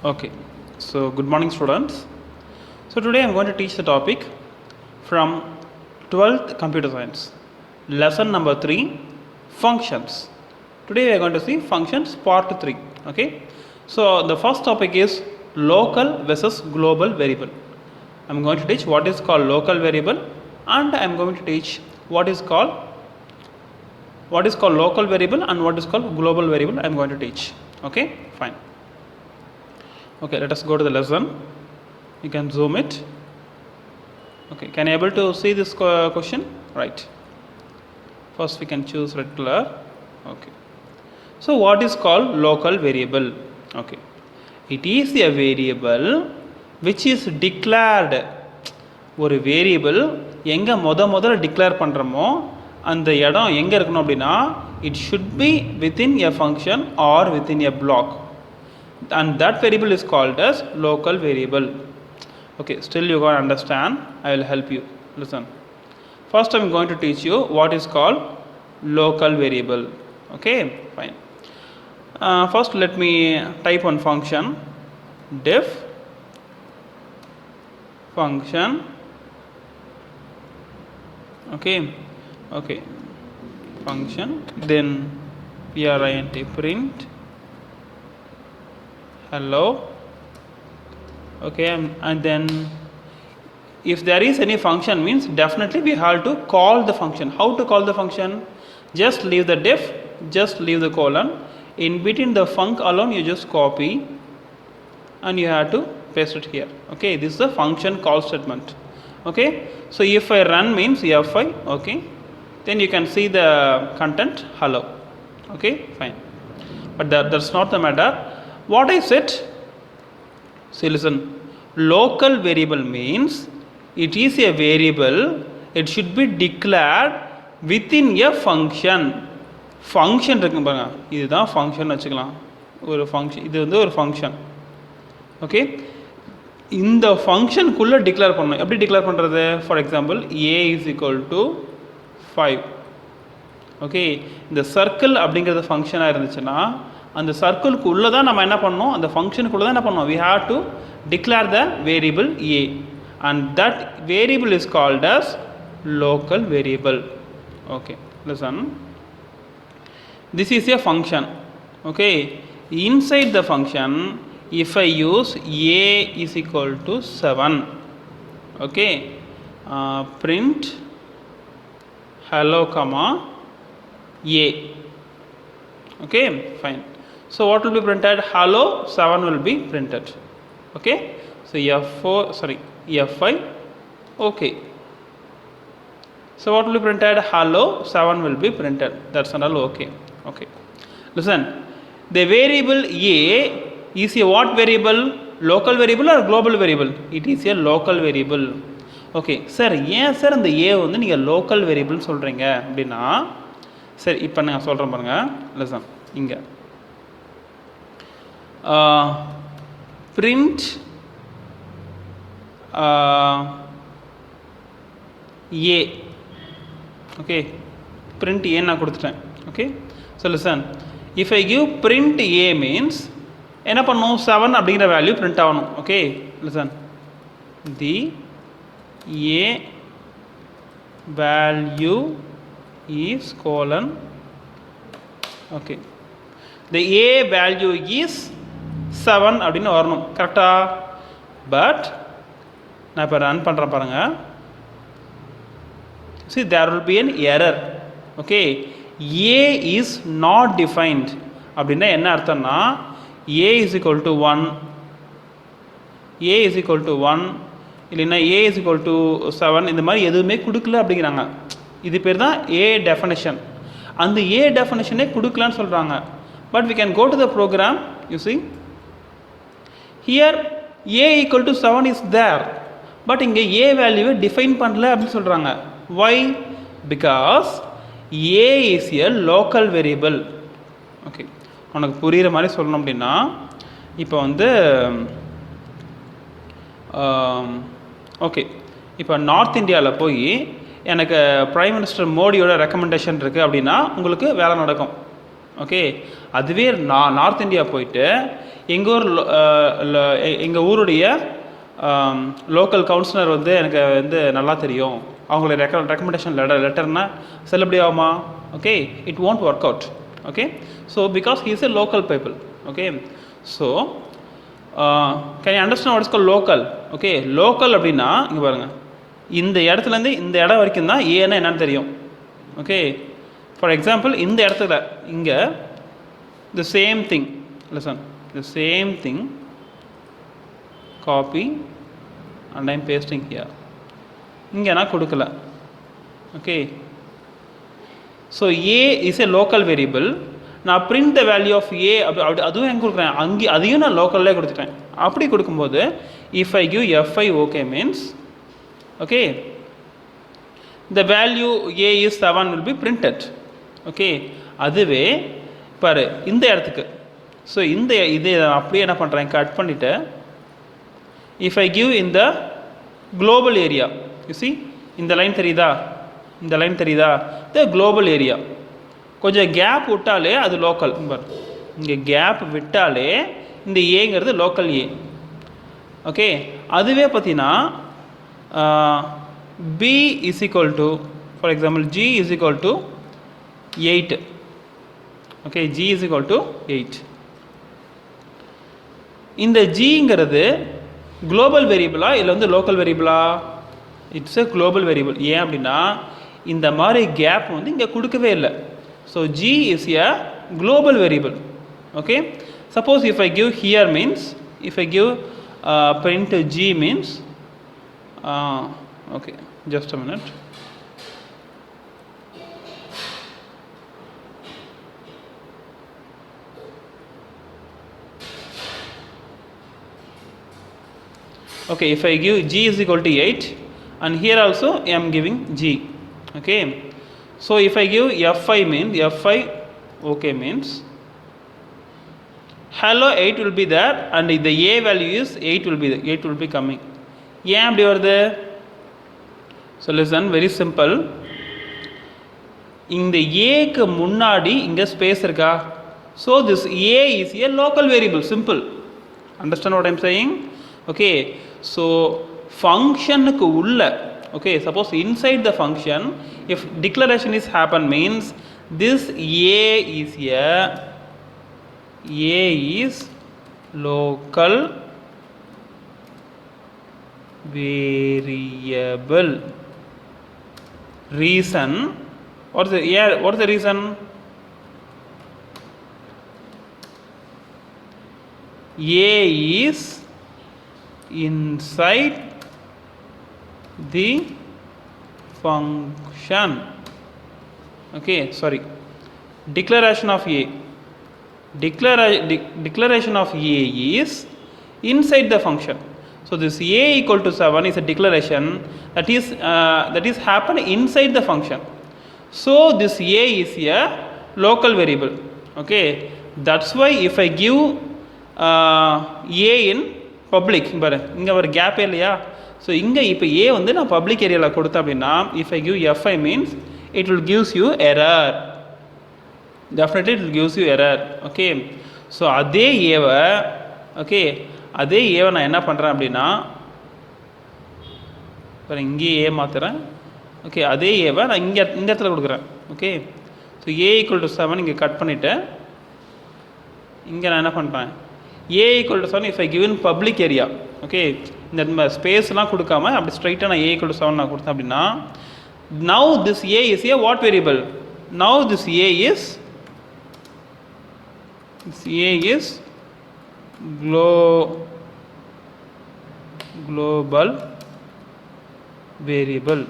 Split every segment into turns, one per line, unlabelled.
Okay, so good morning, students. So today I am going to teach the topic from 12th Computer Science, lesson number 3, functions. Today we are going to see functions part 3. Okay, so the first topic is local versus global variable. I am going to teach what is called local variable, and I am going to teach what is called local variable and what is called global variable. I am going to teach. Okay, fine. Okay, let us go to the lesson. You can zoom it. Okay, can you able to see this question? Right. First we can choose red color. Okay. So what is called local variable? Okay. It is a variable which is declared. ஒரு variable எங்கே முதல்ல declare பண்ணுறோமோ அந்த இடம் எங்கே இருக்கணும் அப்படின்னா it should be within a function or within a block, and that variable is called as local variable. Okay, still you can't understand, I will help you. Listen, first I am going to teach you what is called local variable. Okay, fine. First let me type one function, def function. Okay, function, then print hello. Okay, and then if there is any function means definitely we have to call the function. How to call the function? Just leave the def, just leave the colon, in between the func alone you just copy and you have to paste it here. Okay, this is the function call statement. Okay, so if I run means fi. Okay, then you can see the content hello. Okay, fine, but that's not the matter. What I said, see, listen, local variable means it is a variable, it should be declared within a function. Function இருக்கு பாருங்க, இதுதான் function வச்சுக்கலாம். ஒரு function, இது வந்து ஒரு function. Okay, இந்த ஃபங்க்ஷனுக்குள்ளே declare பண்ணணும். எப்படி டிக்ளேர் பண்ணுறது? For example a is equal to 5. Okay, இந்த சர்க்கிள் அப்படிங்கிறது ஃபங்க்ஷனாக இருந்துச்சுன்னா அந்த சர்க்கிளுக்கு உள்ளே தான் நம்ம என்ன பண்ணணும், அந்த ஃபங்க்ஷனுக்குள்ளே தான் என்ன பண்ணணும், we have to declare the variable a, and that variable is called as local variable. Okay, listen, this is a function. Okay, inside the function if I use a is equal to 7, okay, print hello comma a. Okay, fine. So what will be printed? Hello 7 will be printed. Okay, so fi. Okay, so what will be printed? Hello 7 will be printed. That's all. Okay, okay, listen, the variable a is a what variable? Local variable or global variable? It is a local variable. Okay, sir, ஏன் sir அந்த a வந்து நீங்கள் local variable சொல்கிறீங்க அப்படின்னா, சரி இப்போ நான் சொல்கிறேன் பாருங்க. listen, இங்கே print a. okay, print a நான் கொடுத்துட்டேன். okay, so listen, if I give print a means என்ன பண்ணும், 7 அப்படிங்கிற வேல்யூ பிரிண்ட் ஆகணும். okay, listen, the a value is colon. okay, the a value is 7 அப்படின்னு வரணும். கரெக்டா? பட் நான் இப்போ ரன் பண்ணுறேன் பாருங்க. see, there will be an error. okay, a is not defined அப்படின்னா என்ன அர்த்தம்னா a is equal to 1, a is equal to 1 இல்லைன்னா a is equal to 7 இந்த மாதிரி எதுவுமே கொடுக்கல அப்படிங்கிறாங்க. இது பேர் தான் a definition. அந்த a definitionே கொடுக்கலான்னு சொல்கிறாங்க. but we can go to the program. you see here a equal to 7 is there, but இங்கே a வேல்யூவை டிஃபைன் பண்ணல அப்படின்னு சொல்கிறாங்க. why? because a is a local variable. okay, உனக்கு புரிகிற மாதிரி சொல்லணும் அப்படின்னா இப்போ வந்து ஓகே, இப்போ நார்த் இந்தியாவில் போய் எனக்கு பிரைம் மினிஸ்டர் மோடியோட ரெக்கமெண்டேஷன் இருக்குது அப்படின்னா உங்களுக்கு வேலை நடக்கும். ஓகே. அதுவே நார்த் இந்தியா போயிட்டு எங்கள் ஊருடைய லோக்கல் கவுன்சிலர் வந்து எனக்கு வந்து நல்லா தெரியும், அவங்களுடைய ரெக்கமெண்டேஷன் லெட்டர்னா செல்லுபடி ஆகுமா? Okay, it won't work out. Okay, so because he is a local people. Okay, so can you understand what is call local? Okay, local அப்படின்னா இங்கே பாருங்கள், இந்த இடத்துலேருந்து இந்த இடம் வரைக்கும் தான் ஏன்னா என்னன்னு தெரியும். ஓகே, ஃபார் எக்ஸாம்பிள் இந்த இடத்துல இங்கே the same thing, listen, the same thing, copy and I'm pasting here. இங்கே நான் கொடுக்கல. Okay, so A is a local variable. நான் பிரிண்ட் த வேல்யூ ஆஃப் ஏ அப்படி அதுவும் எங்கே கொடுக்குறேன், அதையும் நான் லோக்கல்லே கொடுத்துட்டேன். அப்படி கொடுக்கும்போது if I give FI okay means okay the value A is 7 will be printed. Okay, அதுவே பாரு இந்த இடத்துக்கு, ஸோ இது அப்படியே என்ன பண்ணுறேன், கட் பண்ணிவிட்டு இஃப் ஐ கிவ் இந்த குளோபல் ஏரியா, யூ சி இந்த லைன் தெரியுதா, இந்த லைன் தெரியுதா, த குளோபல் ஏரியா. கொஞ்சம் கேப் விட்டாலே அது லோக்கல். இங்கே கேப் விட்டாலே இந்த ஏங்கிறது லோக்கல் ஏ. ஓகே, அதுவே பார்த்தீங்கன்னா B is equal to for example G is equal to 8. Okay, G is equal to 8. இந்த ஜிங்கிறது குளோபல் வேரியபிளா இல்லை வந்து லோக்கல் வேரியபிளா? It's a global variable. ஏன் அப்படின்னா இந்த மாதிரி கேப் வந்து இங்கே கொடுக்கவே இல்லை. So G is a global variable. Okay, suppose if I give here means if I give print g means okay, just a minute. Okay, if I give g is equal to 8 and here also I am giving g. Okay, so if I give fi means fi okay means hello 8 will be there and the a value is 8 will be coming. ஏன் அப்படி வருது? So listen, very simple. இந்த ஏக்கு முன்னாடி இங்கே space இருக்கா? So this A is a local variable. Simple. Understand what I'm saying? Okay, so ஃபங்க்ஷனுக்கு உள்ள okay suppose inside the function if declaration is happen means this A is A is local variable. Reason, what is the reason? A is inside the function. Okay, sorry, declaration of A. Declaration of A is inside the function. So this A equal to 7 is a declaration that is happen inside the function. So this A is a local variable. Okay, that's why if I give A in public, இங்கே ஒரு கேப்பே இல்லையா? So இங்கே இப்போ ஏ வந்து நான் public ஏரியாவில் கொடுத்தேன் அப்படின்னா if I give fi means it will gives you error. Definitely it will gives you error. Okay, so அதே ஏவை ஓகே அதே ஏவை நான் என்ன பண்ணுறேன் அப்படின்னா வேறு இங்கேயே ஏ மாற்றுறேன். ஓகே, அதே ஏவை நான் இந்த இடத்துல கொடுக்குறேன். Okay, so A equal to 7 இங்கே கட் பண்ணிவிட்டேன். இங்கே நான் என்ன பண்ணுறேன், A equal to 7 if I given public area. Okay, இந்த ஸ்பேஸ்லாம் கொடுக்காம அப்படி ஸ்ட்ரைட்டாக நான் ஏ ஈக்குவல் டு 7 நான் கொடுத்தேன் அப்படின்னா now this A is a what variable? Now this A is global variable.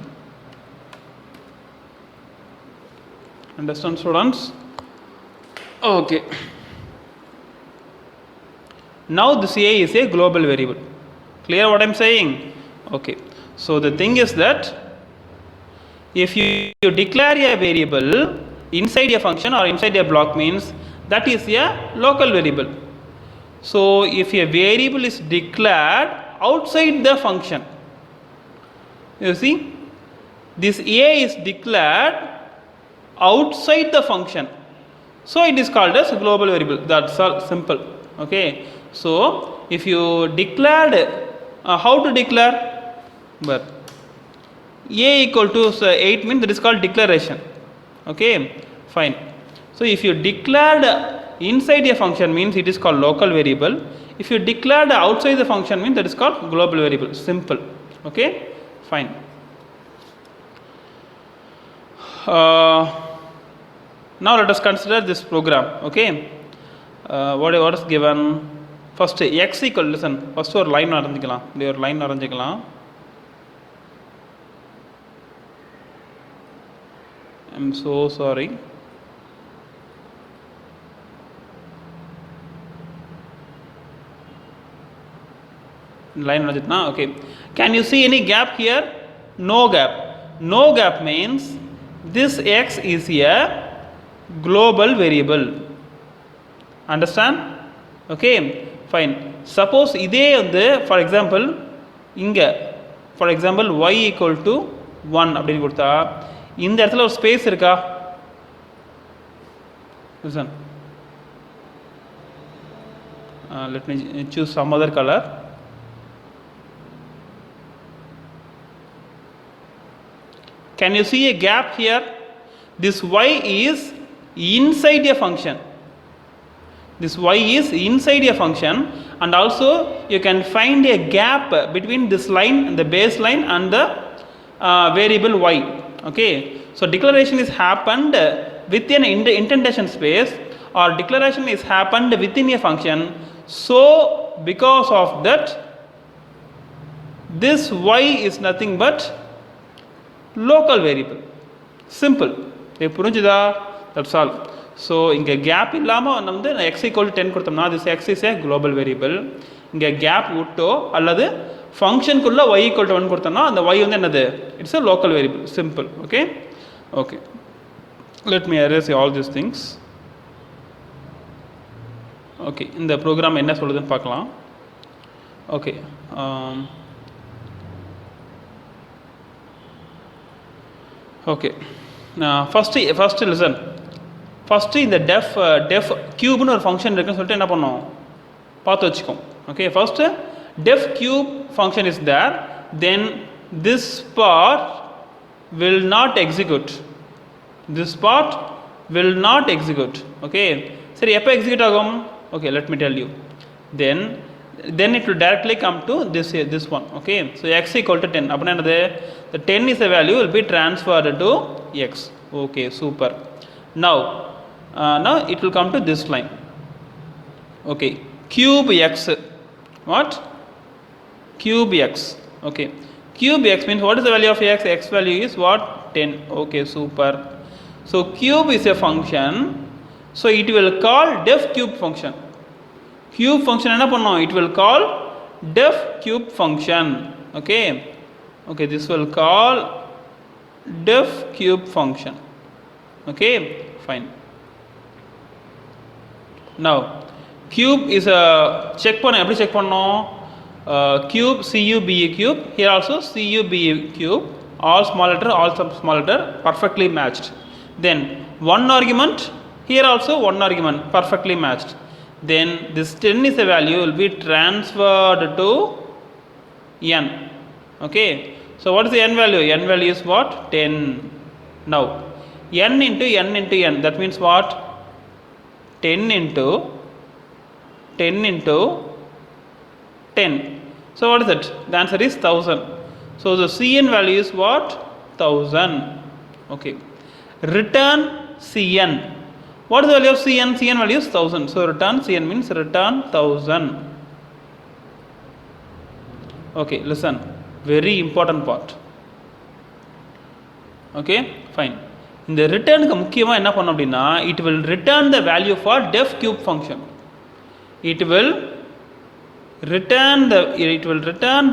Understand, students? Okay, now this A is a global variable. Clear what I am saying? Okay, so the thing is that if you declare a variable inside a function or inside a block means that is a local variable. So if a variable is declared outside the function, you see this A is declared outside the function. So it is called as global variable. That's all, simple. Okay, so if you declared how to declare, but a equal to 8 means that is called declaration. Okay, fine. So if you declared inside a function means it is called local variable. If you declared outside the function means that is called global variable. Simple. Okay, fine. Now let us consider this program. Okay, what is given? First x equal, listen, first ஒரு line ஆரம்பிக்கலாம். இப்படி ஒரு line ஆரம்பிக்கலாம். I'm so sorry. Line ஆரம்பிச்சிட்டா. Okay, can you see any gap here? No gap. No gap means this x is a global variable. Understand? Okay, fine. Suppose இதே வந்து for example இங்க for example y equal to 1 அப்படின்னு கொடுத்தா இந்த இடத்துல ஒரு space இருக்கா? Listen, let me choose some other color. Can you see a gap here? This y is inside a function. This y is inside a function, and also you can find a gap between this line, the base line, and the variable y. Okay, so declaration is happened within indentation space, or declaration is happened within a function. So because of that, this y is nothing but local variable. Simple. இது புரிஞ்சுதா? That's all. So இங்கே gap இல்லாமல் வந்து x equal to 10 கொடுத்தோம்னா this x is a global variable. இங்கே gap விட்டோ அல்லது ஃபங்க்ஷனுக்குள்ள y equal to 1 கொடுத்தோம்னா அந்த y வந்து என்னது? It's a local variable. Simple. Okay, okay, let me erase all these things. Okay, இந்த ப்ரோக்ராம் என்ன சொல்லுதுன்னு பார்க்கலாம். Okay, okay, first listen. First இந்த def cube னு ஒரு ஃபங்க்ஷன் இருக்குன்னு சொல்லிட்டு என்ன பண்ணோம் பார்த்து வச்சுக்கோம். Okay, first def cube function is there, then this part will not execute. This part will not execute. Okay, சரி எப்போ execute ஆகும்? Okay, let me tell you. Then it will directly come to this one. Okay, so x equal to 10 அப்படின்னா என்னது? The 10 is a value will be transferred to x. Okay, super. Now it will come to this line. Okay, cube x. What? Cube x. Okay, cube x means what is the value of x? X value is what? 10. Okay, super. So cube is a function, so it will call def cube function. Cube function என்ன பண்ணும்? It will call def cube function. Okay, okay, this will call def cube function. Okay, fine. Now cube is a check பண்ண எப்படி check பண்ணோம்? Cube cube cube, here also cube cube, all small letter, all small letter, perfectly matched. Then one argument, here also one argument, perfectly matched. Then this 10 is a value will be transferred to n. Okay, so what is the n value? N value is what? 10. Now n into n into n, that means what? 10 into 10 into 10. So what is it? The answer is 1000. So the Cn value is what? 1000. Okay, return Cn. What is the value of Cn? Cn value is 1000. So return Cn means return 1000. Okay, listen, very important part. Okay, fine. இந்த ரிட்டர்னுக்கு முக்கியமாக என்ன பண்ணோம் அப்படின்னா it will return the value for def cube function. It will return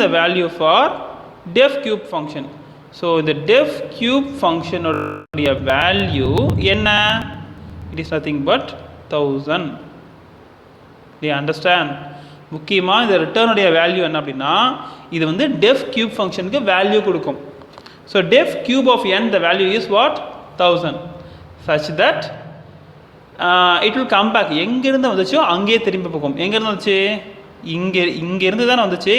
the value for def cube function. So the def cube function உடைய value என்ன? It is nothing but 1000. Do you understand? முக்கியமாக இந்த return உடைய value என்ன அப்படின்னா இது வந்து def cube ஃபங்க்ஷனுக்கு வேல்யூ கொடுக்கும். So def cube of n, the value is what? 1000, such that it will come back. எங்கேருந்து வந்துச்சோ அங்கேயே திரும்பி போகும். எங்கேருந்து வந்துச்சு? இங்கேருந்து தானே வந்துச்சு.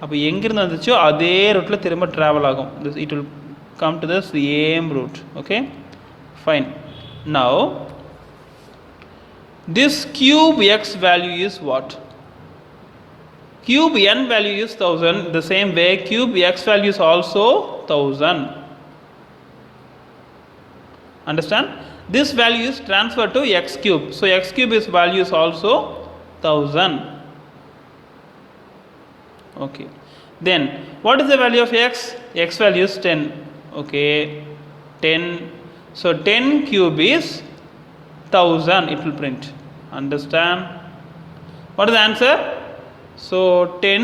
அப்போ எங்கேருந்து வந்துச்சோ அதே ரூட்டில் திரும்ப ட்ராவல் ஆகும். It will come to the same route. Okay, fine. Now this cube x value is what? Cube n value is 1000. The same way cube x value is also 1000. Understand? This value is transferred to x cube. So x cube is value is also 1000. Okay. Then what is the value of x? X value is 10. Okay, 10. So 10 cube is 1000. It will print. Understand? What is the answer? So 10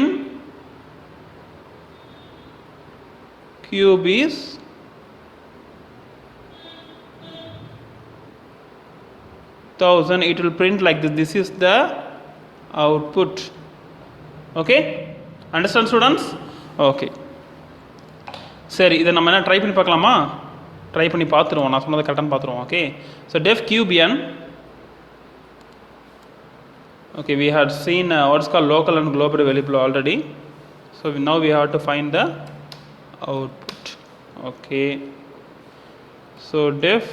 cube is 1000. It will print like this. This is the output. Okay, understand students? Okay, சரி, இதை நம்ம என்ன try பண்ணி பார்க்கலாமா? Try பண்ணி பார்த்துருவோம். நான் சொன்னதை கரெக்டாக பார்த்துருவோம். Okay, so def cube n. Okay, we had seen what's called local and global variable already. So now we have to find the output. Okay, so def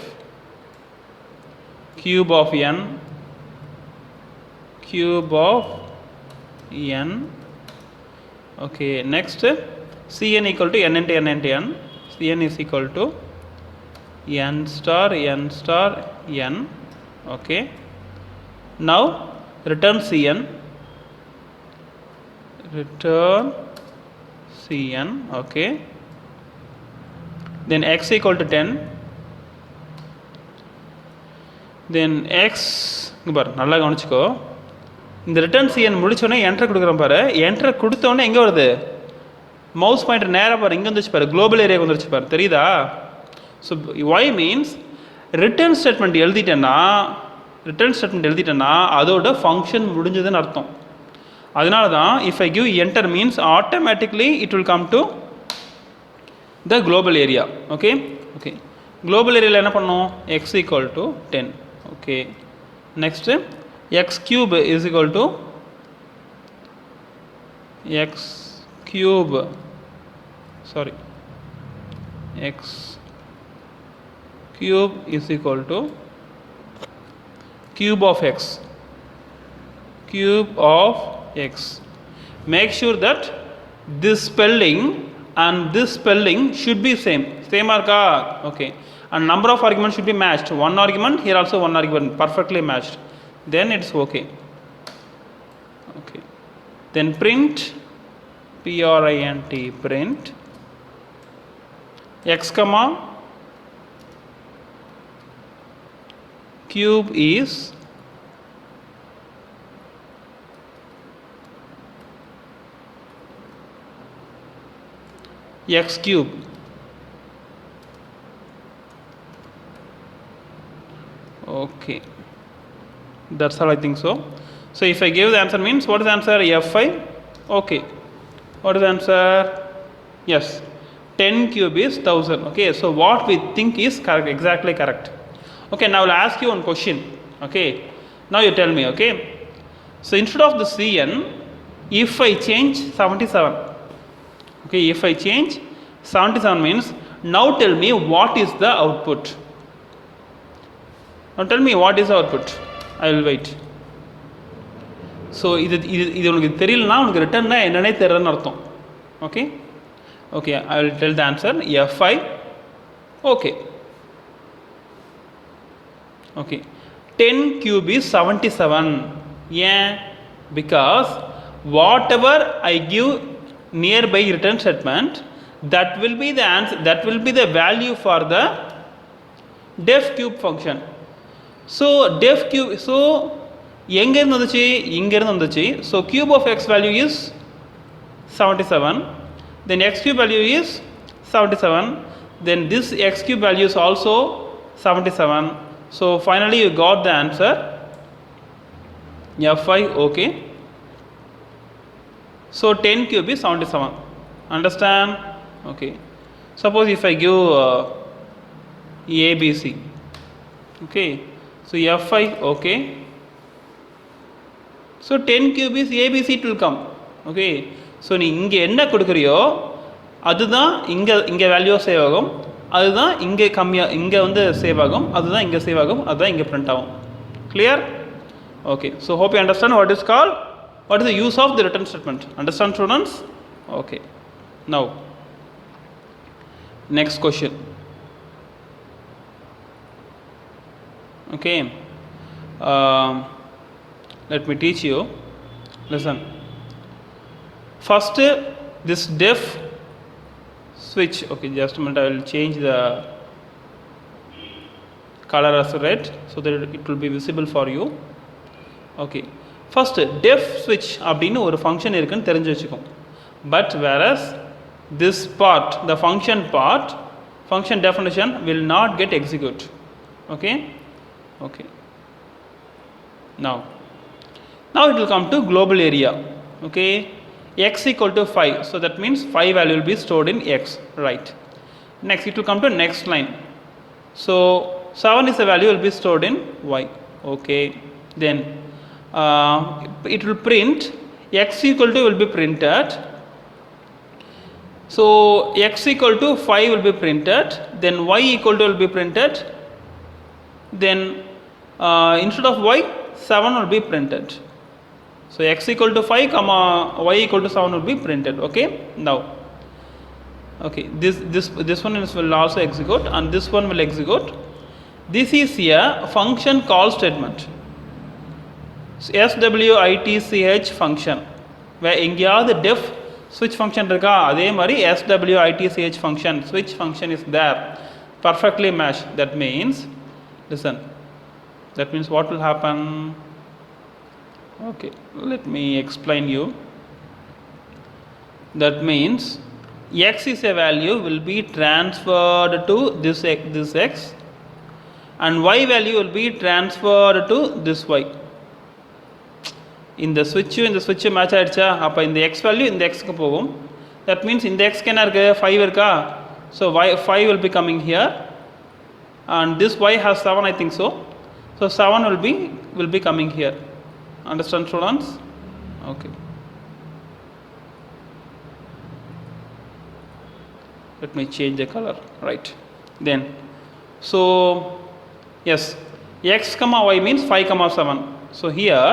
cube of n, cube of n. Okay, next Cn equal to n into n into n. Cn is equal to n star n star n. Okay, now return Cn, return Cn. Okay, then x equal to 10. Then x இங்கே பாரு, நல்லா கவனிச்சுக்கோ. இந்த return Cn முடிச்சோடனே enter கொடுக்குறோம் பாரு. Enter கொடுத்தோடனே எங்கே வருது? மவுஸ் பாயிண்டர் நேராக பாரு, இங்கே வந்துருச்சு பாரு, குளோபல் ஏரியா வந்துருச்சு பாரு, தெரியுதா? So Y means return statement எழுதிட்டேன்னா அதோட ஃபங்க்ஷன் முடிஞ்சதுன்னு அர்த்தம். அதனால தான் if I give enter means automatically it will come to the global area. Okay, okay, global ஏரியாவில் என்ன பண்ணோம்? X equal to 10. Okay, next X cube is equal to X cube, sorry, X cube is equal to cube of x, cube of x. Make sure that this spelling and this spelling should be same arka. Okay, and number of arguments should be matched. One argument here, also one argument, perfectly matched, then it's okay. Okay, then print print x comma cube is x cube. Okay, that's all I think so. So if I give the answer means what is the answer? F5. Okay, what is the answer? Yes, 10 cube is 1000. Okay, so what we think is correct, exactly correct. Okay, now I'll ask you one question. Okay, now you tell me. Okay, so instead of the Cn, if I change 77, okay, if I change 77 means, now tell me what is the output. Now tell me what is the output. I will wait. So இது உனக்கு தெரியலனா உனக்கு ரிட்டர்ன்னா என்னன்னே தெரியலன்னு அர்த்தம். Okay, okay, I will tell the answer. F5. Okay, okay, 10 cube is 77. Yeah, because whatever I give nearby return statement, that will be the answer, that will be the value for the def cube function. So def cube, so எங்க இருந்து வந்துச்சு? இங்க இருந்து வந்துச்சு. So cube of x value is 77, then x cube value is 77, then this x cube value is also 77. So finally you got the answer F5. Okay, so 10 cube is 77. Understand? Okay, suppose if I give ABC, okay, So Fi, okay. So 10 cube is ABC, it will come. Okay. So நீ இங்கே என்ன கொடுக்குறியோ அதுதான் இங்கே value save ஆகும், அதுதான் இங்கே கம்மியாக இங்கே வந்து சேவ் ஆகும், அதுதான் இங்கே சேவ் ஆகும், அதுதான் இங்கே பிரிண்ட் ஆகும். Clear? Okay. So hope you understand what is called, what is the use of the return statement. Understand, students? Okay. Now next question. Okay. Let me teach you. Listen. First, this def switch. Okay, just a minute. I will change the color as red so that it will be visible for you. Okay. First, def switch அப்படினு ஒரு function இருக்குன்னு தெரிஞ்சு வச்சுக்கோ. But whereas this part, the function part, function definition will not get execute. Okay. Okay. Now it will come to global area. Okay. X equal to 5. So that means 5 value will be stored in X. Right. Next it will come to next line. So 7 is the value will be stored in Y. Okay. Then it will print X equal to will be printed. So X equal to 5 will be printed. Then Y equal to will be printed. Then instead of Y, 7 will be printed. So X equal to 5 comma Y equal to 7 will be printed. Okay. Now okay, this one will also execute and this one will execute. This is a function call statement. SWITCH function where எங்கயாவது def switch function இருக்கா, அதே மாதிரி SWITCH function, switch function is there, perfectly matched. That means, listen, that means what will happen? Okay, let me explain you. That means X is a value will be transferred to this X and Y value will be transferred to this Y. இந்த switch match ஆயிடுச்சா, அப்போ இந்த X value இந்த X க்கு போகும். That means இந்த X க்கு என்ன இருக்கு, 5 இருக்கா, so 5 will be coming here and this Y has 7, I think so. So 7 will be coming here. Understand, students? Okay. Let me change the color. Right. Then so yes, X comma Y means 5 comma 7. So here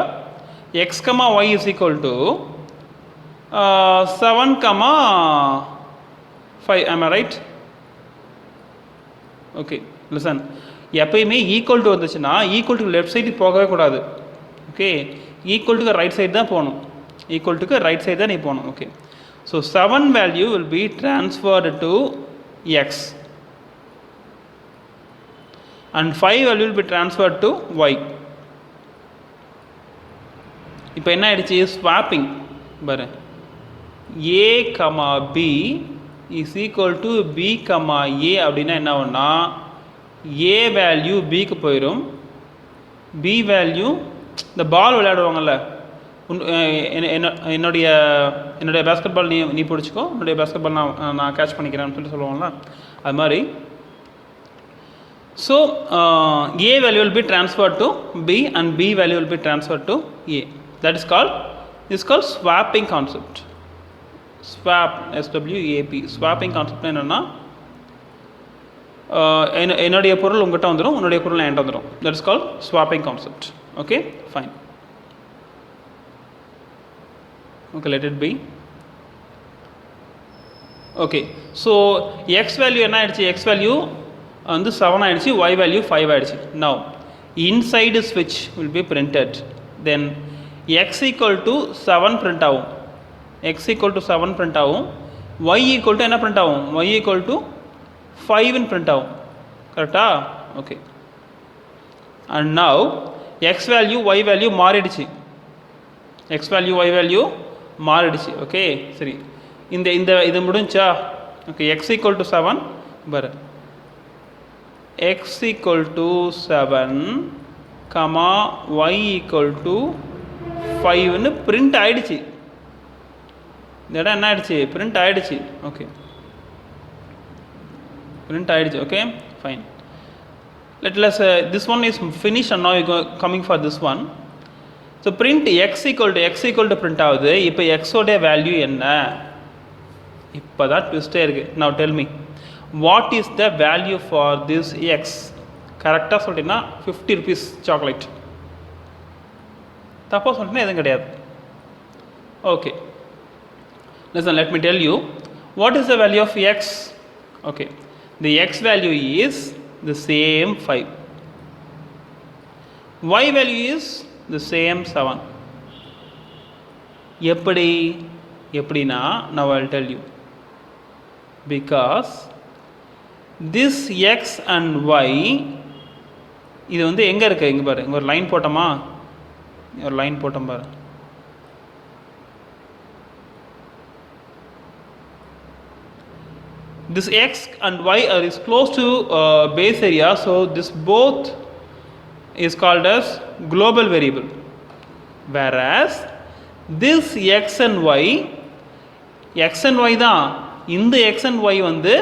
X comma Y is equal to 7 comma 5. Am I right? Okay. Listen, எப்பயுமே equal to வந்துச்சுன்னா equal to left side போகவே கூடாது. Okay, equal to right side தான் போகணும், equal to right side தான் நீ போகணும். Okay, so 7 value will be transferred to X and 5 value will be transferred to Y. இப்போ என்ன ஆயிடுச்சு, ஸ்வாப்பிங் பாரு, A comma B is equal to B comma A அப்படின்னா என்ன ஆகும்னா, ஏ வேல்யூ பிக்கு போயிடும், பி வேல்யூ இந்த பால் விளையாடுவாங்கல்ல, என்னுடைய பேஸ்கெட் பால் நீ பிடிச்சிக்கோ, என்னுடைய பேஸ்கெட் பால் நான் கேட்ச் பண்ணிக்கிறேன்னு சொல்லி சொல்லுவாங்கள்ல, அது மாதிரி. So A value will be transferred to B and B value will be transferred to A. That is called swapping concept. Swap, SWAP, swapping concept என்னன்னா, என்னுடைய பொருள் உங்கள்கிட்ட வந்துடும், உன்னுடைய பொருள் என்கிட்ட வந்துடும். That is called swapping concept. Okay, fine. Okay, let it be. Okay, so x value என்ன ஆயிடுச்சு, x value வந்து 7 ஆயிடுச்சு, y value 5 ஆயிடுச்சு. Now inside switch will be printed. Then x equal to 7 print ஆகும், x equal to 7 print ஆகும், y equal to என்ன print ஆகும், y equal to 5 print ஆகும். கரெக்டா? Okay. and now x value y value மாறிடுச்சு, x value y value மாறிடுச்சு. Okay, சரி, இந்த இது முடிஞ்சா. ஓகே, x equal to 7 பாரு, x equal to 7 comma y equal to 5ன்னு பிரிண்ட் ஆயிடுச்சு. இந்த இடம் என்ன ஆயிடுச்சு, பிரிண்ட் ஆயிடுச்சு. ஓகே, பிரிண்ட் ஆயிடுச்சு. Okay, fine. let's this one is finished and now you go coming for this one. So print x equal to print ஆகுது. இப்போ x ஓட வேல்யூ என்ன? இப்போ தான் ட்விஸ்டே இருக்குது. Now tell me, what is the value for this x? கரெக்டாக சொல்லிட்டீங்கன்னா 50 rupees chocolate. தப்பாக சொல்லிட்டீங்கன்னா எதுவும் கிடையாது. Okay, listen, let me tell you, what is the value of x? Okay, the x value is the same 5. Y value is the same 7. எப்படினா now I'll tell you, because this x and y இது வந்து எங்க இருக்கு? இங்க பாரு, இங்க ஒரு line போட்டோமா, ஒரு லைன் போட்டோம் பாரு. This x and y is close to base area, so this both is called as global variable, whereas this x and y தான் இந்த x and y வந்து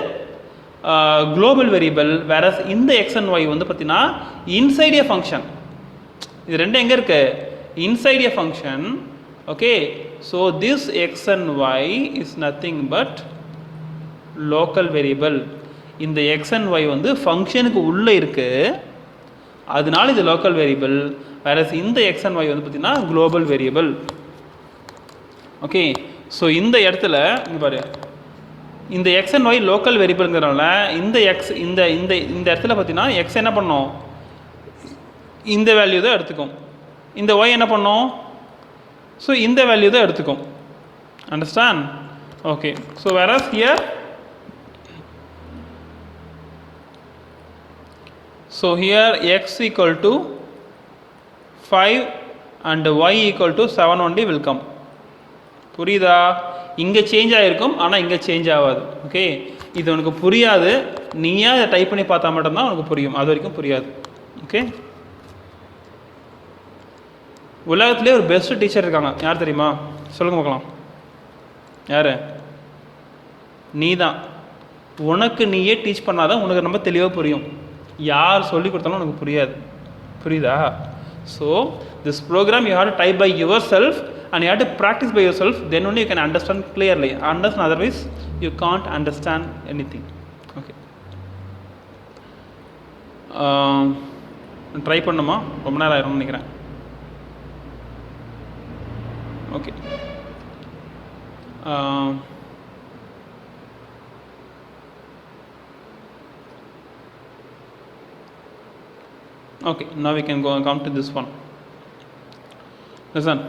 global variable, whereas இந்த x and y வந்து பார்த்தீங்கன்னா inside a function. இது ரெண்டு எங்கே இருக்கு? inside a function. Okay, so this x and y is nothing but local variable. இந்த x and y வந்து ஃபங்க்ஷனுக்கு உள்ளே இருக்கு, அதனால இது லோக்கல் வேரியபிள். whereas இந்த x and y வந்து பார்த்தீங்கன்னா குளோபல் வேரியபிள். ஓகே, ஸோ இந்த இடத்துல இங்கே பாரு, இந்த x and y லோக்கல் வேரியபிள்ங்கிறனால இந்த x இந்த இந்த இந்த இடத்துல பார்த்தீங்கன்னா x என்ன பண்ணோம்? இந்த வேல்யூ தான் எடுத்துக்கும். இந்த y என்ன பண்ணோம்? ஸோ இந்த வேல்யூ தான் எடுத்துக்கும். Understand? Okay, so whereas here, so here x equal to 5 and y equal to 7 only will come. புரியுதா? இங்கே சேஞ்ச் ஆகிருக்கும், ஆனால் இங்கே சேஞ்ச் ஆகாது. ஓகே, இது உனக்கு புரியாது, நீயா இதை டைப் பண்ணி பார்த்தா மட்டும்தான் உனக்கு புரியும், அது வரைக்கும் புரியாது. ஓகே, உலகத்திலே ஒரு பெஸ்ட் டீச்சர் இருக்காங்க, யார் தெரியுமா? சொல்லுங்க பார்க்கலாம். யார்? நீ தான். உனக்கு நீயே டீச் பண்ணாதான் உனக்கு ரொம்ப தெளிவாக புரியும். யார் சொல்லி கொடுத்தாலும் உனக்கு புரியாது. புரியுதா? So this program you have to type by yourself and you have to practice by yourself, then only you can understand clearly. Understand, otherwise you can't understand anything. Okay, try பண்ணுமா? ரொம்ப நேரம் ஆயிரும்னு நினைக்கிறேன். Okay, okay, now we can come to this one. Listen,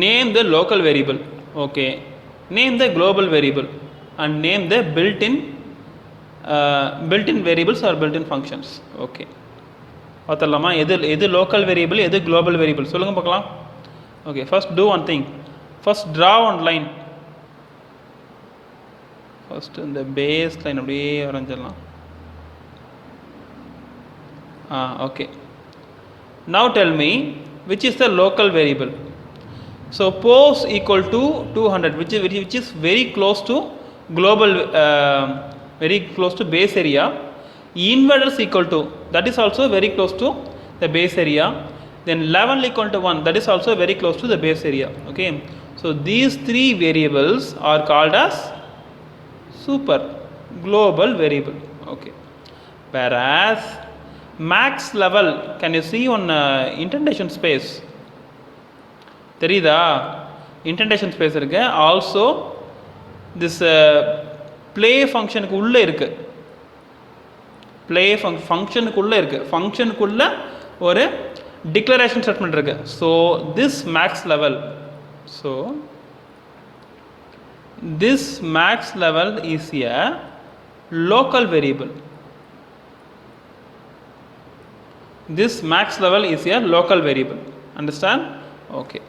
name the local variable. Okay, name the global variable and name the built-in variables or built-in functions. Okay, பார்த்தலாமா? எது local variable, எது global variable சொல்லுங்க பார்க்கலாம். Okay, first do one thing. First draw one line. First இந்த base line அப்படியே வரைஞ்சிடலாம். Okay, now tell me which is the local variable. So pose equal to 200, which is very close to global, very close to base area. Inverters equal to, that is also very close to the base area. Then 11 equal to 1, that is also very close to the base area. Okay, so these three variables are called as super global variable. Okay, whereas max level, can you see on indentation space? தெரியுதா? Indentation space இருக்கு. Also this play ஃபங்க்ஷனுக்கு உள்ளே இருக்கு. Play ஃபங்க்ஷனுக்குள்ளே இருக்கு. ஃபங்க்ஷனுக்குள்ள ஒரு declaration statement இருக்கு. So this maths level, so this maths level is a local variable. This max level is a local variable. Understand? Okay.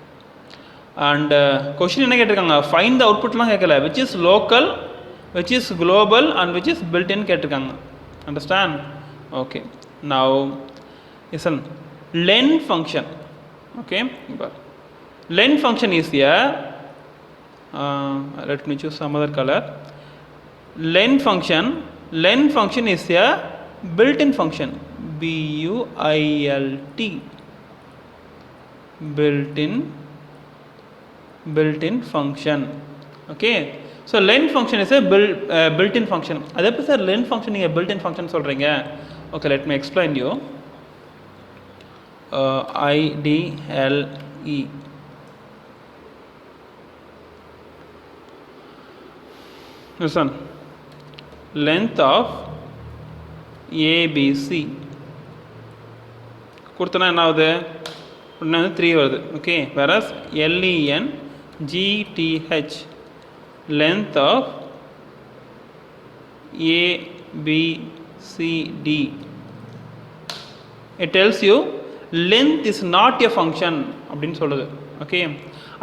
And question என்ன கேட்டிருக்காங்க? Find the outputலாம் கேட்கல. Which is local, which is global and which is built-in கேட்டிருக்காங்க. Understand? Okay. Now listen, len function. Okay. Len function is a let me choose some other color. Len function len function is a built-in function. BUILT, built-in function. Okay, so len function is a built-in function. அது எப்படி sir len function நீங்கள் built-in function சொல்கிறீங்க? Okay, let me explain you. IDLE, listen, length of ABC கொடுத்தனா என்ன ஆகுது? உடனே வந்து 3 வருது. Okay, whereas LENGTH, length of ABCD, it tells you length is not a function அப்படின்னு சொல்லுது. ஓகே,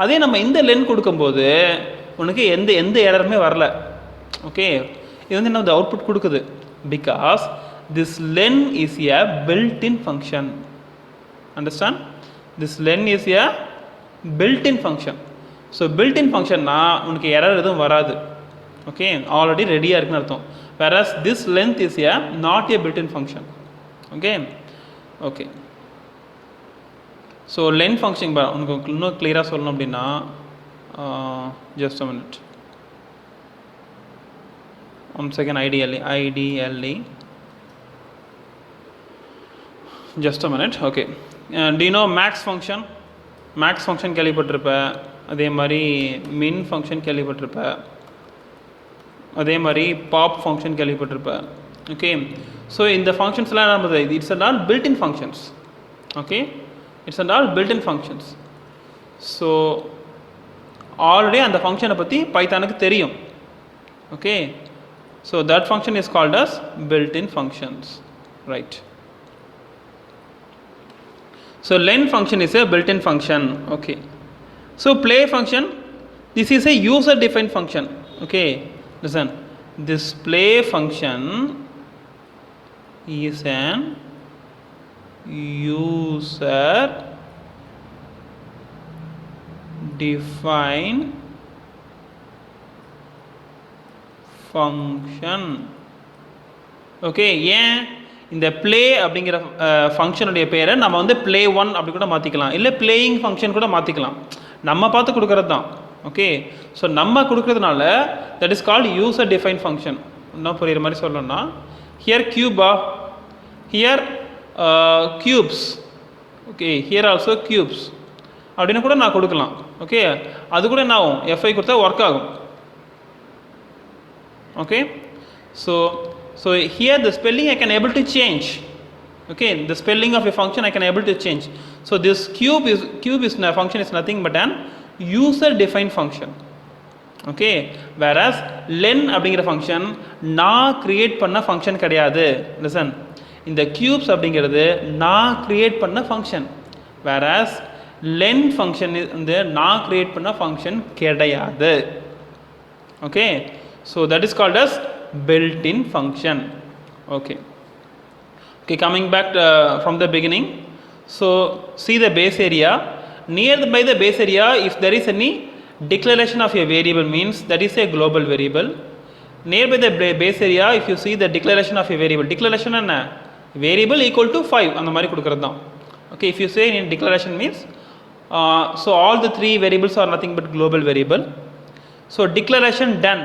அதே நம்ம இந்த லென்த் கொடுக்கும்போது உனக்கு எந்த எரருமே வரல. ஓகே, இது வந்து என்ன அவுட்புட் கொடுக்குது? Because this len is a built-in function. Understand? This len is a built-in function. So built-in function na unku error edum varadu. Okay, already ready ah irukku artham. Whereas this length is a not a built-in function. Okay, okay. So len function unku இன்னும் clear ah சொல்லணும் அப்படினா just a minute. One second. IDLE. Just a minute. Okay. Do you know max function? Max function கேள்விப்பட்டிருப்ப. அதே மாதிரி min function கேள்விப்பட்டிருப்ப. அதே மாதிரி pop function கேள்விப்பட்டிருப்ப. Okay. So இந்த functionsலாம் நம்ம it's all built-in functions. Okay. It's all built-in functions. So already அந்த ஃபங்க்ஷனை பற்றி பைத்தானுக்கு தெரியும். Okay. So that function is called as built-in functions. Right. So len function is a built-in function. Okay. So play function, this is a user defined function. Okay, listen, this play function is an user defined function. Okay, ஏன் இந்த play அப்படிங்கிற ஃபங்க்ஷனுடைய பேரை நம்ம வந்து play 1 அப்படி கூட மாற்றிக்கலாம், இல்லை பிளேயிங் ஃபங்க்ஷன் கூட மாற்றிக்கலாம். நம்ம பார்த்து கொடுக்கறது தான். ஓகே, ஸோ நம்ம கொடுக்கறதுனால that is called user define function. இன்னும் புரியுற மாதிரி சொல்லணும்னா here Cuba, here cubes, okay, here also cubes அப்படின்னு கூட நான் கொடுக்கலாம். ஓகே, அது கூட என்ன ஆகும்? எஃப்ஐ கொடுத்தா ஒர்க் ஆகும். Okay, so here the spelling I can able to change. Okay, the spelling of a function I can able to change. So this cube is function is nothing but an user defined function. Okay, whereas len அப்படிங்கிற function நான் create பண்ண function கிடையாது. Listen, இந்த cubes அப்படிங்கிறது நான் create பண்ண function, whereas len function வந்து நான் கிரியேட் பண்ண ஃபங்க்ஷன் கிடையாது. Okay, so that is called as built-in function. Okay, coming back from the beginning. So see the base area. Nearby the base area, if there is any declaration of a variable, means that is a global variable. Nearby the base area, if you see the declaration of a variable, declaration and variable equal to 5 அந்த மாதிரி கொடுக்கிறது தான். Okay, if you say in declaration means so all the 3 variables are nothing but global variable. So declaration done,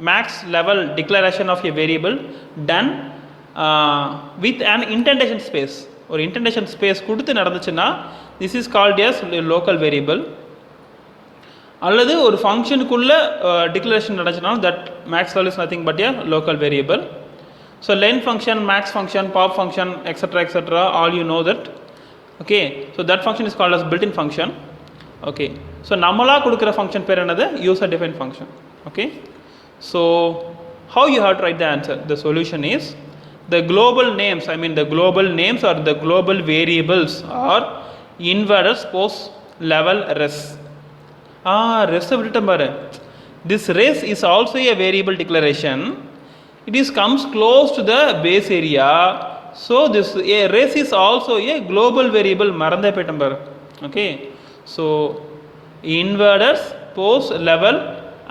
max level declaration of a variable done with an indentation space. ஒரு indentation space கொடுத்து நடந்துச்சுன்னா this is called as local variable. அல்லது ஒரு ஃபங்க்ஷனுக்குள்ள declaration நடந்துச்சுன்னா that max level is nothing but a local variable. So len function, max function, pop function, etc., all you know that. Okay, so that function is called as built-in function. Okay, so நம்மளா கொடுக்கிற function பேர் என்னது? user defined function. Okay, so how you have to write the answer? The solution is the global names, I mean the global names or the global variables are inverters post level res. Res விட்டுட்டேன் பாரு. This res is also a variable declaration. It is comes close to the base area. So this res is also a global variable. மறந்தே போயிட்டேன் பாரு. Okay, so inverters, post level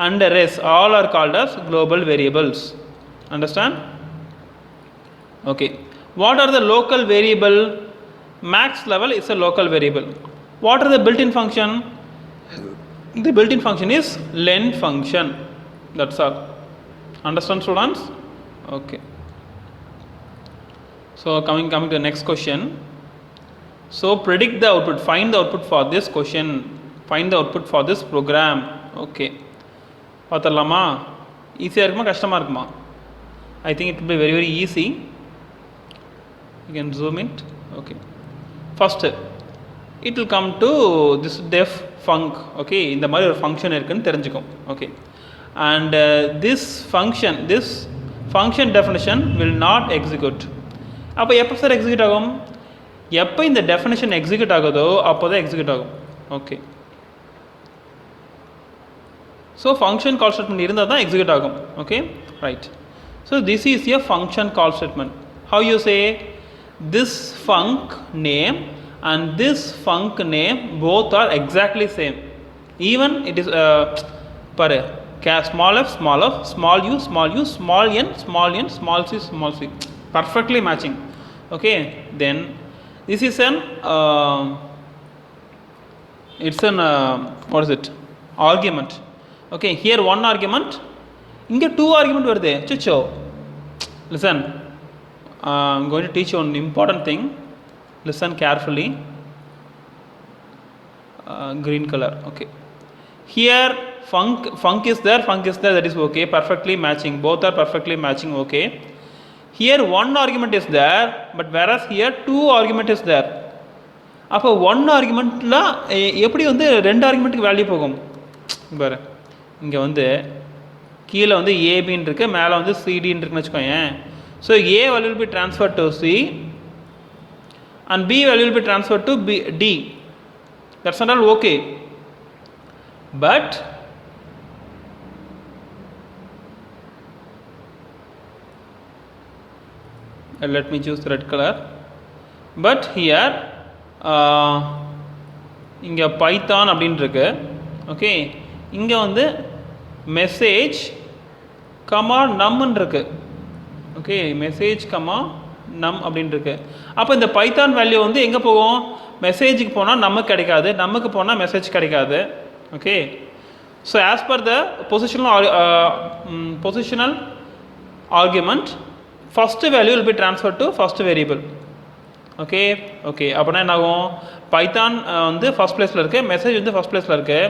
and res all are called as global variables. Understand? Okay. What are the local variable? Max level is a local variable. What are the built-in function? The built-in function is len function. That's all. Understand, students? Okay. So coming to the next question. So predict the output. Find the output for this question. Find the output for this program. Okay. பார்த்துடலாமா? ஈஸியாக இருக்குமா கஷ்டமாக இருக்குமா? I think it will be very very easy. You can zoom it. Okay. First, it will come to this def func. Okay, இந்த மாதிரி ஒரு function இருக்குன்னு தெரிஞ்சுக்கும். Okay, and this function definition will not execute. அப்போ எப்போ sir execute ஆகும்? எப்போ இந்த டெஃபினேஷன் எக்ஸிக்யூட் ஆகுதோ அப்போ தான் எக்ஸிக்யூட் ஆகும். ஓகே, ஸோ ஃபங்க்ஷன் கால் ஸ்டேட்மெண்ட் இருந்தால் தான் எக்ஸிக்யூட் ஆகும். Okay, right. So this is a function call statement. How you say this func name and this func name both are exactly same, even it is small f, small u, small n, small n, small c, perfectly matching. Okay, then this is an it's an what is it, argument. Okay, here one argument, inge two argument varudhe. Chicho, listen, I'm going to teach you one important thing. Listen carefully. Green color. Okay. Here func is there. That is okay. Perfectly matching. Both are perfectly matching. Okay. Here one argument is there, but whereas here two argument is there. அப்போ one ஆர்குமெண்ட்டில் எப்படி வந்து ரெண்டு ஆர்குமெண்ட்டுக்கு value போகும் பாரு. இங்கே வந்து கீழே வந்து ஏபின்னு இருக்கு, மேலே வந்து சிடின்னு இருக்குன்னு வச்சுக்கோங்க. So A value will be transferred to C and B value will be transferred to D. That's not all okay. But let me choose the red color. But here இங்கே பைத்தான் அப்படின்னு இருக்கு. ஓகே, இங்கே வந்து message comma நம்னு இருக்கு. Okay, message comma நம் அப்படின்னு இருக்கு. அப்போ இந்த பைத்தான் வேல்யூ வந்து எங்கே போகும்? மெசேஜுக்கு போனால் நமக்கு கிடைக்காது, நமக்கு போனால் மெசேஜ் கிடைக்காது. Okay, so as per the positional argument first value will be transfer to first variable. Okay okay, அப்படின்னா என்ன ஆகும்? பைத்தான் வந்து ஃபஸ்ட் பிளேஸில் இருக்குது, மெசேஜ் வந்து ஃபஸ்ட் பிளேஸில் இருக்குது.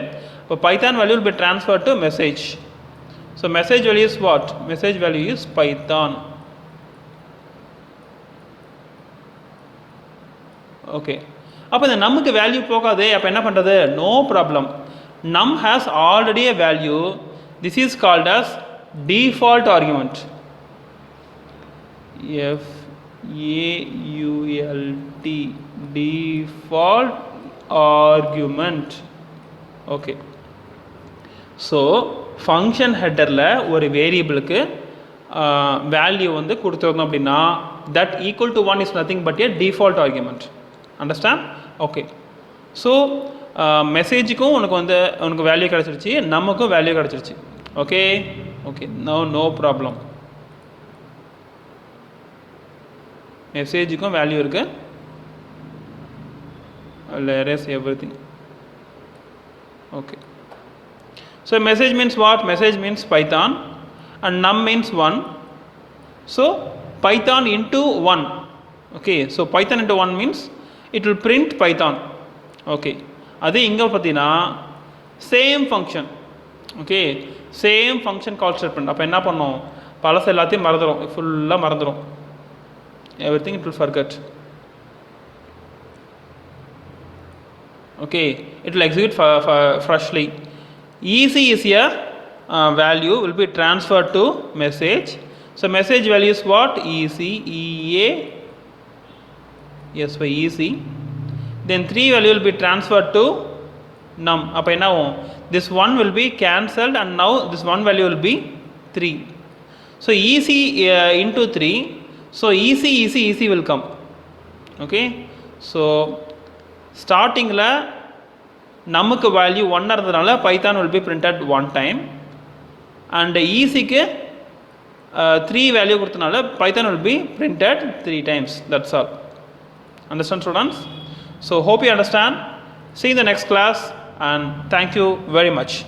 இப்போ Python value will be transfer to message. So message value is what? Message value is Python. Okay, அப்போ இந்த நமக்கு வேல்யூ போகாது. அப்போ என்ன பண்ணுறது? No problem. Num has already a value. This is called as default argument. FAULT, default argument. Okay, so function ஹெட்டரில் ஒரு வேரியபிளுக்கு வேல்யூ வந்து கொடுத்துருந்தோம் அப்படின்னா that equal to 1 is nothing but a default argument. Understand? Okay, so மெசேஜுக்கும் உனக்கு value கிடச்சிருச்சு, நமக்கும் வேல்யூ கிடச்சிருச்சு. Okay okay, no problem. மெசேஜுக்கும் வேல்யூ இருக்கு. erase everything. Okay, so message means what? Message means Python and num means 1. So Python into 1. Okay, so Python into 1 means it will print Python. Okay, அதே இங்கே பார்த்தீங்கன்னா same function. Okay, same function கால் statement. அப்போ என்ன பண்ணோம்? பழசு எல்லாத்தையும் மறந்துடும், ஃபுல்லாக மறந்துடும். everything it will forget. Okay, it will execute freshly. EC is a value will be transferred to message. So message value is what? EC, EA, yes, by EC. Then 3 value will be transferred to num. அப்போ என்ன ஆகும்? This 1 will be cancelled and now this 1 value will be 3. So EC into 3. So EC will come. Okay, so ஸ்டார்டிங்கில் நமக்கு value 1 இருந்ததுனால Python will be printed 1 time and ஈஸிக்கு 3 value கொடுத்தனால Python will be printed 3 times. That's all. Understand, students? So hope you understand. See you in the next class, and thank you very much.